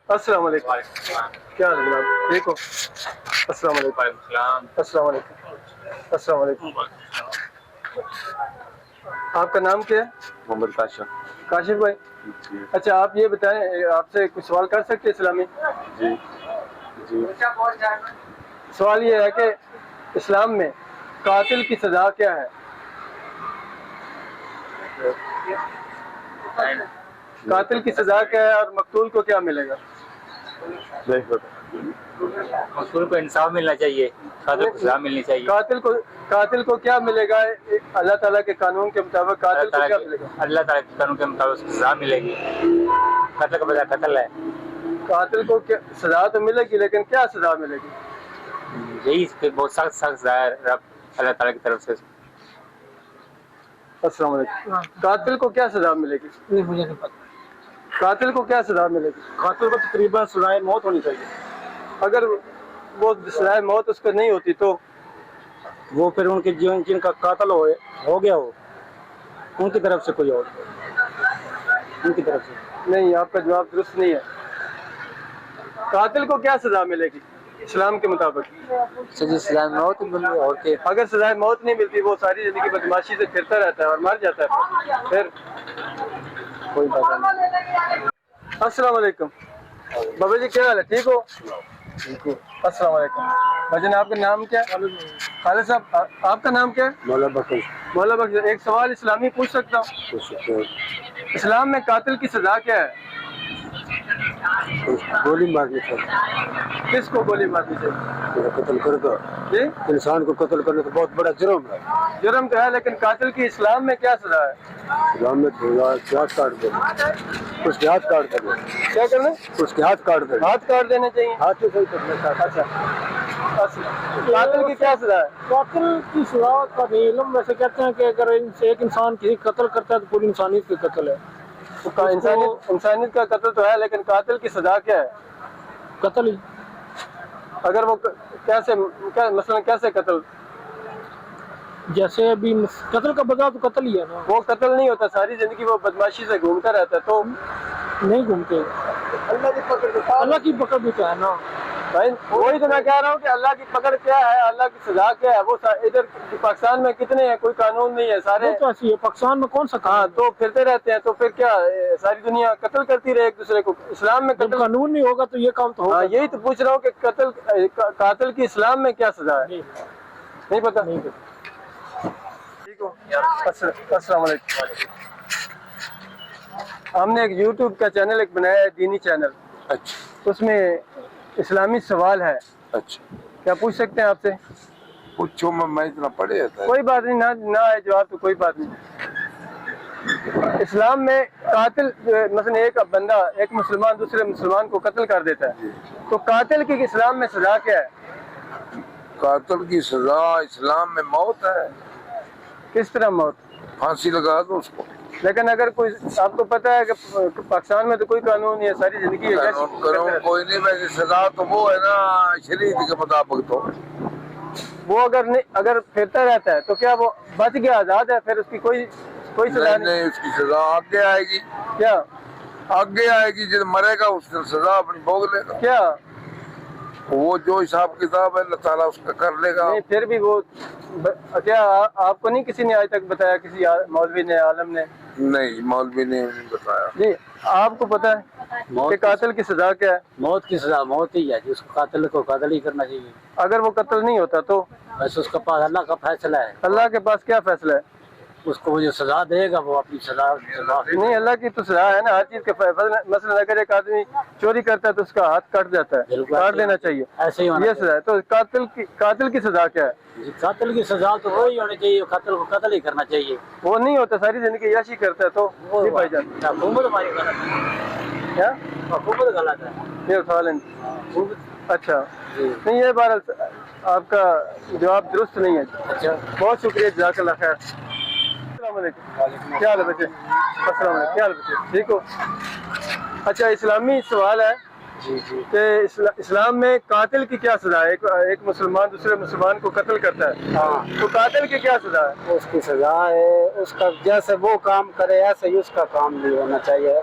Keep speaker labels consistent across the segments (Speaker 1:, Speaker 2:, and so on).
Speaker 1: अस्सलाम वालेकुम। क्या हाल है जनाब, ठीक हो? अस्सलाम वालेकुम। अस्सलाम वालेकुम। अस्सलाम वालेकुम। आपका नाम क्या है?
Speaker 2: मोहम्मद काशिफ।
Speaker 1: काशिफ भाई। अच्छा, आप ये बताएं, आपसे कुछ सवाल कर सकते हैं इस्लामी?
Speaker 2: जी जी।
Speaker 1: सवाल ये है कि इस्लाम में कातिल की सजा क्या है? कातिल की सजा क्या है और मकतूल को क्या मिलेगा?
Speaker 3: मकतूल को इंसाफ मिलना चाहिए, कातिल को सजा मिलनी चाहिए।
Speaker 1: कातिल को क्या मिलेगा? अल्लाह ताला के कानून के मुताबिक कातिल को क्या मिलेगा?
Speaker 3: अल्लाह ताला के कानून के मुताबिक उसको सजा मिलेगी। कत्ल का बदला कत्ल है।
Speaker 1: कातिल को क्या सजा तो मिलेगी, लेकिन क्या सजा मिलेगी?
Speaker 3: यही बहुत सख्त सजा है अल्लाह ताला की तरफ से।
Speaker 1: अस्सलाम वालेकुम। कातिल को क्या सजा मिलेगी?
Speaker 4: नहीं, मुझे नहीं पता।
Speaker 1: कातिल को क्या सजा मिलेगी?
Speaker 4: कातिल को तकरीबन सजाए मौत होनी चाहिए।
Speaker 1: अगर वो सजाए मौत उसको नहीं होती तो
Speaker 4: वो फिर उनके जीवन जिनका कातिल हो गया हो, उनकी तरफ से कोई और, उनकी तरफ से।
Speaker 1: नहीं, आपका जवाब दुरुस्त नहीं है। कातिल को क्या सजा मिलेगी इस्लाम के मुताबिक?
Speaker 3: सजा मौत मिली और के
Speaker 1: अगर सजाए मौत नहीं मिलती, वो सारी जिंदगी बदमाशी से फिरता रहता है और मर जाता है, फिर
Speaker 3: कोई बात नहीं।
Speaker 1: अस्सलाम वालेकुम। बाबा जी, क्या हाल है, ठीक हो? अस्सलाम वालेकुम। भाईजान, आपका नाम क्या है? खालिद साहब, आपका नाम क्या है?
Speaker 2: मौला बकर।
Speaker 1: मौला बख्श। एक सवाल इस्लामी पूछ सकता हूँ? इस्लाम में कातिल की सजा क्या है?
Speaker 2: गोली मारनी चाहिए।
Speaker 1: किसको गोली मारनी चाहिए?
Speaker 2: कत्ल कर दो।
Speaker 1: जी,
Speaker 2: इंसान को कत्ल करना तो बहुत बड़ा जुर्म है।
Speaker 1: जुर्म तो है, लेकिन कातिल की इस्लाम में क्या सजा है?
Speaker 2: इस्लाम में तो हाथ काट देना, उसके हाथ काट देना।
Speaker 1: क्या करना?
Speaker 2: उसके हाथ काट देना।
Speaker 1: हाथ काट देने चाहिए।
Speaker 2: हाथ से सही करना।
Speaker 1: अच्छा, कातिल की क्या सजा है?
Speaker 4: कातिल की सजा का इल्म वैसे कहते हैं कि अगर एक इंसान किसी कत्ल करता है तो पूरी इंसानियत की कत्ल है।
Speaker 1: तो इंसानियत का कत्ल तो है, लेकिन कातिल की सजा क्या है?
Speaker 4: कत्ल ही।
Speaker 1: अगर वो मसलन कैसे कत्ल?
Speaker 4: जैसे अभी कत्ल का बदला तो कत्ल ही है ना।
Speaker 1: वो कत्ल नहीं होता, सारी जिंदगी वो बदमाशी से घूमता रहता है, तो
Speaker 4: नहीं घूमते। अल्लाह की पकड़ भी तो है ना
Speaker 1: भाई। वही तो मैं कह रहा हूँ कि अल्लाह की पकड़ क्या है, अल्लाह की सजा क्या है। वो इधर पाकिस्तान में कितने हैं, कोई कानून नहीं है, सारे
Speaker 4: तो ऐसी है। पाकिस्तान में कौन सा
Speaker 1: हाँ, तो फिरते रहते हैं, तो फिर क्या सारी दुनिया कत्ल करती रहे एक दूसरे को? इस्लाम में
Speaker 4: जब कानून नहीं होगा तो ये काम तो होगा।
Speaker 1: हाँ, यही तो पूछ रहा हूँ कि कातिल की इस्लाम में क्या सजा है? नहीं पता।
Speaker 4: नहीं पता।
Speaker 1: ठीक हो? अस्सलाम वालेकुम। हमने एक यूट्यूब का चैनल एक बनाया है, दीनी चैनल।
Speaker 2: अच्छा
Speaker 1: उसमें इस्लामी सवाल है।
Speaker 2: अच्छा,
Speaker 1: क्या पूछ सकते हैं आपसे?
Speaker 2: पूछो। मैं इतना पढ़े था।
Speaker 1: कोई बात नहीं, ना आए जवाब तो कोई बात नहीं। इस्लाम में कातिल मसलन एक बंदा, एक मुसलमान दूसरे मुसलमान को कत्ल कर देता है, तो कातिल की इस्लाम में सजा क्या है?
Speaker 2: कातिल की सजा इस्लाम में मौत है।
Speaker 1: किस तरह मौत?
Speaker 2: फांसी लगा दो उसको।
Speaker 1: लेकिन अगर कोई, आपको पता है कि पाकिस्तान में तो कोई कानून नहीं है, सारी जिंदगी
Speaker 2: कानून कोई नहीं, वैसे सजा तो वो है ना शरीयत के मुताबिक। तो
Speaker 1: वो अगर फिरता रहता है तो क्या वो बच गया, आजाद है, फिर उसकी कोई सजा
Speaker 2: नहीं, उसकी सजा आगे आएगी।
Speaker 1: क्या
Speaker 2: आगे आएगी? जब मरेगा उस दिन सजा अपनी भोग लेगा।
Speaker 1: क्या
Speaker 2: वो जो हिसाब किताब है अल्लाह ताला उसका कर लेगा।
Speaker 1: नहीं, फिर भी वो क्या आपको नहीं किसी ने आज तक बताया, किसी मौलवी ने, आलम ने?
Speaker 2: नहीं, मौलवी ने नहीं बताया।
Speaker 1: जी, आपको पता है कि कातिल की सजा क्या है?
Speaker 4: मौत की सजा मौत ही है, जिसको कातिल को कातिल ही करना चाहिए।
Speaker 1: अगर वो कत्ल नहीं होता तो?
Speaker 4: बस उसके पास अल्लाह का फैसला है।
Speaker 1: अल्लाह के पास क्या फैसला है?
Speaker 4: उसको वो जो सजा देगा वो अपनी सजा
Speaker 1: नहीं, अल्लाह की तो सजा है ना हर चीज के फैसला। मसलन अगर एक आदमी चोरी करता है तो उसका हाथ काट जाता है, काट देना चाहिए,
Speaker 4: ऐसे ही
Speaker 1: ये सजा है। तो कातिल की सजा क्या है?
Speaker 4: कातिल की सजा तो वही होनी चाहिए, कातिल को कत्ल ही करना चाहिए।
Speaker 1: वो नहीं होता, सारी जिंदगी याशी करता है, तो नहीं भाई जान।
Speaker 4: हुकूमत हमारी गलत है।
Speaker 1: क्या
Speaker 4: हुकूमत गलत है?
Speaker 1: ये अच्छा, नहीं, ये बार आपका जवाब दुरुस्त नहीं है।
Speaker 4: अच्छा,
Speaker 1: बहुत शुक्रिया, जज़ाकल्लाह खैर। अस्सलाम वालेकुम। क्या हाल है बच्चे? अस्सलाम वालेकुम। क्या हाल है बच्चे, ठीक हो? अच्छा, इस्लामी सवाल है कि इस्लाम में कातिल की क्या सजा है? एक मुसलमान दूसरे मुसलमान को कत्ल करता है,
Speaker 4: हाँ,
Speaker 1: तो कातिल की क्या सजा है?
Speaker 4: उसकी सजा है उसका जैसे वो काम करे ऐसे ही उसका काम भी होना चाहिए।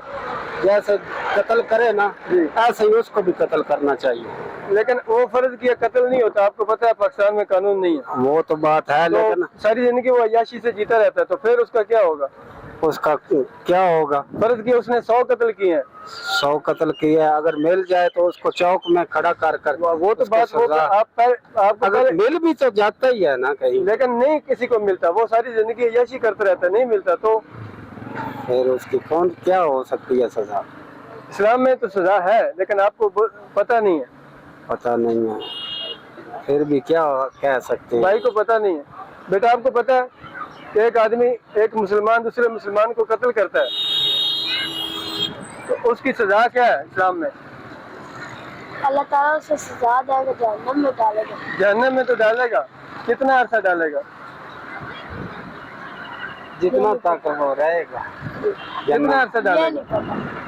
Speaker 4: जैसे कत्ल करे ना
Speaker 1: जी।
Speaker 4: ऐसे ही उसको भी कत्ल करना चाहिए।
Speaker 1: लेकिन वो फर्ज किया कत्ल नहीं होता, आपको पता है पाकिस्तान में कानून नहीं है,
Speaker 4: वो तो बात है, लेकिन
Speaker 1: तो सारी जिंदगी वो अय्याशी से जीता रहता है, तो फिर उसका क्या होगा?
Speaker 4: उसका क्या होगा?
Speaker 1: फर्ज किया उसने 100 कत्ल किए हैं,
Speaker 4: 100 कत्ल किया है, अगर मिल जाए तो उसको चौक में खड़ा कर
Speaker 1: वो तो
Speaker 4: उसको
Speaker 1: बात वो
Speaker 4: सजा।
Speaker 1: आपको
Speaker 4: अगर
Speaker 1: पहले,
Speaker 4: मिल भी तो जाता ही है ना कहीं,
Speaker 1: लेकिन नहीं किसी को मिलता, वो सारी जिंदगी अय्याशी करता रहता है, नहीं मिलता, तो
Speaker 4: फिर उसकी कौन क्या हो सकती है सजा?
Speaker 1: इस्लाम में तो सजा है, लेकिन आपको पता नहीं है,
Speaker 4: पता नहीं है, फिर भी क्या कह सकते हैं।
Speaker 1: भाई को पता नहीं है। बेटा आपको पता है कि एक आदमी, एक मुसलमान दूसरे मुसलमान को कत्ल करता है, तो उसकी सजा क्या है इस्लाम में?
Speaker 5: अल्लाह ताला उसे सजा देगा, जहन्नम में डालेगा।
Speaker 1: जहन्नम में तो डालेगा, कितना अरसा डालेगा?
Speaker 4: जितना तक वो रहेगा।
Speaker 1: कितना अरसा
Speaker 5: ये
Speaker 1: डालेगा?
Speaker 5: नहीं पता।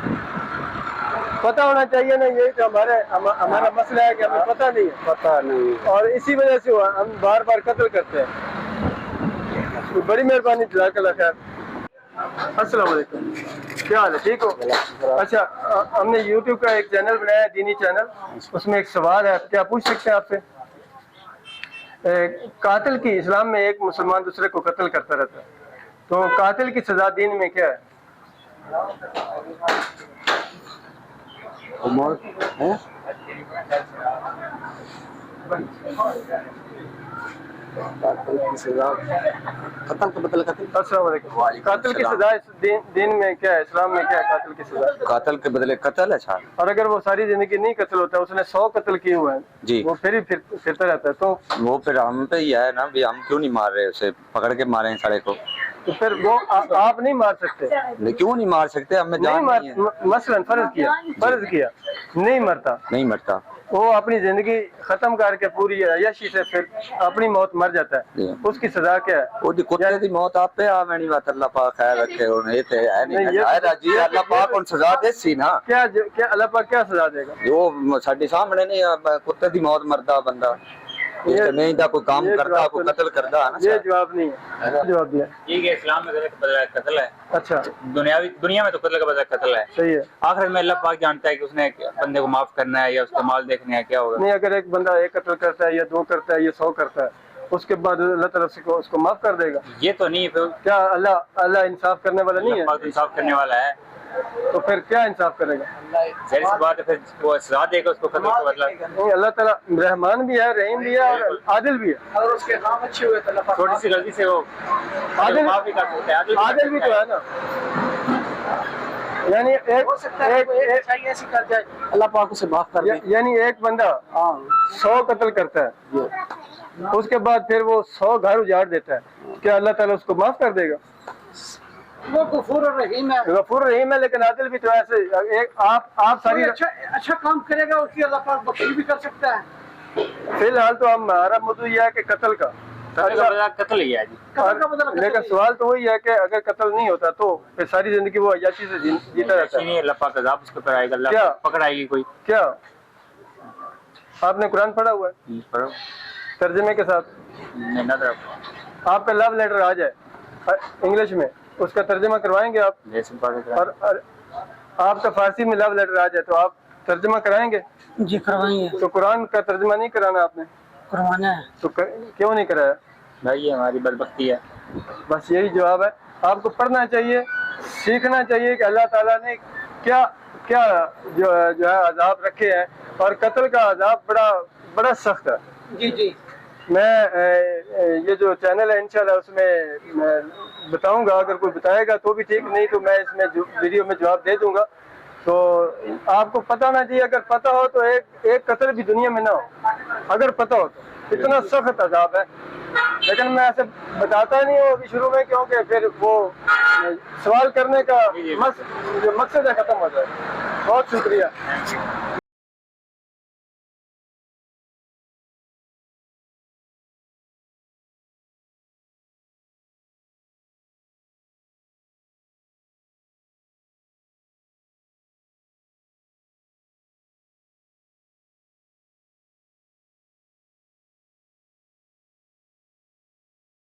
Speaker 1: पता होना चाहिए ना, यही तो हमारा मसला है कि हमें पता नहीं है,
Speaker 4: पता नहीं।
Speaker 1: और इसी वजह से हम बार बार कत्ल करते हैं। तो बड़ी मेहरबानी, जज़ाकल्लाह खैर। अस्सलाम वालेकुम, क्या हाल है, ठीक हो? अच्छा, हमने यूट्यूब का एक चैनल बनाया है, दीनी चैनल, उसमें एक सवाल है, क्या पूछ सकते हैं आपसे? कातिल की, इस्लाम में एक मुसलमान दूसरे को कत्ल करता रहता है, तो कातिल की सजा दीन में क्या है?
Speaker 4: उमर है? कत्ल का बदल कत्ल।
Speaker 1: अस्सलाम वालेकुम। कातिल की सजा दीन में क्या है, इस्लाम में क्या है कातिल की सजा?
Speaker 6: कातल के बदले कत्ल है साहब।
Speaker 1: और अगर वो सारी जिंदगी नहीं कत्ल होता, उसने 100 कत्ल किए हुए हैं
Speaker 6: जी।
Speaker 1: वो फिर ही फिरता रहता है, तो
Speaker 6: वो फिर हम पे ही है ना, भी हम क्यों नहीं मार रहे उसे, पकड़ के मारे हैं सारे को।
Speaker 1: फिर वो आप नहीं मार सकते,
Speaker 6: नहीं क्यों नहीं मार सकते, हमें
Speaker 1: नहीं
Speaker 6: जान
Speaker 1: मार,
Speaker 6: नहीं है।
Speaker 1: मसलन फर्ज किया नहीं मरता,
Speaker 6: नहीं मरता।
Speaker 1: वो अपनी जिंदगी खत्म करके पूरी अय्याशी से फिर अपनी मौत मर जाता है,
Speaker 6: जी।
Speaker 1: उसकी सजा क्या है?
Speaker 6: वो कुत्ते की मौत आप पे आ मैंने बात, अल्लाह पाक खैर रखे उन्हें थे है
Speaker 1: नहीं,
Speaker 6: नहीं
Speaker 1: ये-
Speaker 6: है राजी, अल्लाह पाक उन सजा देसी ना,
Speaker 1: क्या अल्लाह पाक क्या सजा देगा?
Speaker 6: वो साडे सामने नहीं कुत्ते की मौत मरदा बंदा,
Speaker 1: ये-
Speaker 6: नहीं था कोई काम
Speaker 1: ये
Speaker 6: करता,
Speaker 1: जवाब
Speaker 6: कोई
Speaker 1: तो-
Speaker 6: कत्ल करता है ना
Speaker 1: ये
Speaker 6: साहब।
Speaker 1: जवाब नहीं है, जवाब दिया।
Speaker 3: ये कि इस्लाम में कत्ल है,
Speaker 1: अच्छा,
Speaker 3: दुनिया में तो कत्ल का बदला कत्ल है।
Speaker 1: सही है।
Speaker 3: आखिर में अल्लाह पाक जानता है कि उसने बंदे को माफ करना है या उसका माल देखना है, क्या होगा।
Speaker 1: नहीं, अगर एक बंदा एक कत्ल करता है या 2 करता है या 100 करता है, उसके बाद अल्लाह तरफ से उसको माफ कर देगा?
Speaker 3: ये तो नहीं, फिर
Speaker 1: क्या अल्लाह इंसाफ करने वाला नहीं
Speaker 3: अल्लाह
Speaker 1: है?
Speaker 3: पाक इंसाफ करने वाला है,
Speaker 1: तो फिर क्या इंसाफ करेगा?
Speaker 3: जाहिर सी बात है, फिर वो सजा देगा उसको कत्ल का बदला।
Speaker 1: नहीं, अल्लाह ताला रहमान भी है, रहीम भी है और आदिल भी है।
Speaker 4: अगर उसके काम अच्छे हुए तो अल्लाह पाक
Speaker 3: छोटी सी गलती से वो
Speaker 1: आदिल-
Speaker 3: माफ भी कर सकता है,
Speaker 1: आदिल भी तो है ना, यानी
Speaker 4: हो सकता है कोई एक अच्छाई ऐसी कर जाए, अल्लाह पाक उसे माफ कर दे।
Speaker 1: यानी एक बंदा
Speaker 4: हाँ
Speaker 1: 100 कत्ल करता है, उसके बाद फिर वो 100 घर उजाड़ देता है, क्या अल्लाह ताला उसको माफ कर देगा?
Speaker 4: वो गफूर और रहीम है,
Speaker 1: गफूर रहीम है, लेकिन आदिल भी तो ऐसे एक आप सारी
Speaker 4: कोई अच्छा काम करेगा उसकी अल्लाह पाक बख्शी भी कर सकता है।
Speaker 1: फिलहाल तो हमारा मुद्दा यह है कि कत्ल का,
Speaker 3: कत्ल का बदला कत्ल ही है जी।
Speaker 4: कत्ल का बदला
Speaker 1: लेकिन सवाल तो वही है कि अगर कत्ल नहीं होता तो फिर सारी जिंदगी वो अय्याशी से जीता रहता है।
Speaker 3: नहीं, अल्लाह पाक अज़ाब उसके ऊपर आएगा, अल्लाह
Speaker 1: क्या?
Speaker 3: पकड़ आएगी कोई।
Speaker 1: क्या आपने कुरान पढ़ा हुआ है
Speaker 3: पढ़ो
Speaker 1: तर्जमे के साथ?
Speaker 3: नहीं ना तरफ
Speaker 1: आप पे लव लेटर आ जाए इंग्लिश में, उसका तर्जमा करवाएंगे आप?
Speaker 3: जैसे पढ़ो
Speaker 1: और आप तो फारसी में लव लेटर आ जाए तो आप तर्जमा कराएंगे?
Speaker 4: जी करवाएंगे,
Speaker 1: तो कुरान का तर्जमा नहीं कराना आपने?
Speaker 4: करवाना है।
Speaker 1: तो क्यों नहीं कराया?
Speaker 3: भाई, ये हमारी बदबख्ती है।
Speaker 1: बस यही जवाब है। आपको पढ़ना चाहिए, सीखना चाहिए कि अल्लाह ताला ने क्या क्या जो है अजाब रखे हैं, और कत्ल का अजाब बड़ा सख्त है।
Speaker 4: जी जी
Speaker 1: मैं ये जो चैनल है इंशाल्लाह उसमें मैं बताऊंगा, अगर कोई बताएगा तो भी ठीक, नहीं तो मैं इसमें वीडियो में जवाब दे दूंगा। तो आपको पता होना चाहिए, अगर पता हो तो एक कत्ल भी दुनिया में ना हो, अगर पता हो तो इतना सख्त अजाब है, लेकिन मैं ऐसे बताता नहीं हूँ अभी शुरू में, क्योंकि फिर वो सवाल करने का जो मकसद है खत्म हो जाए। बहुत शुक्रिया।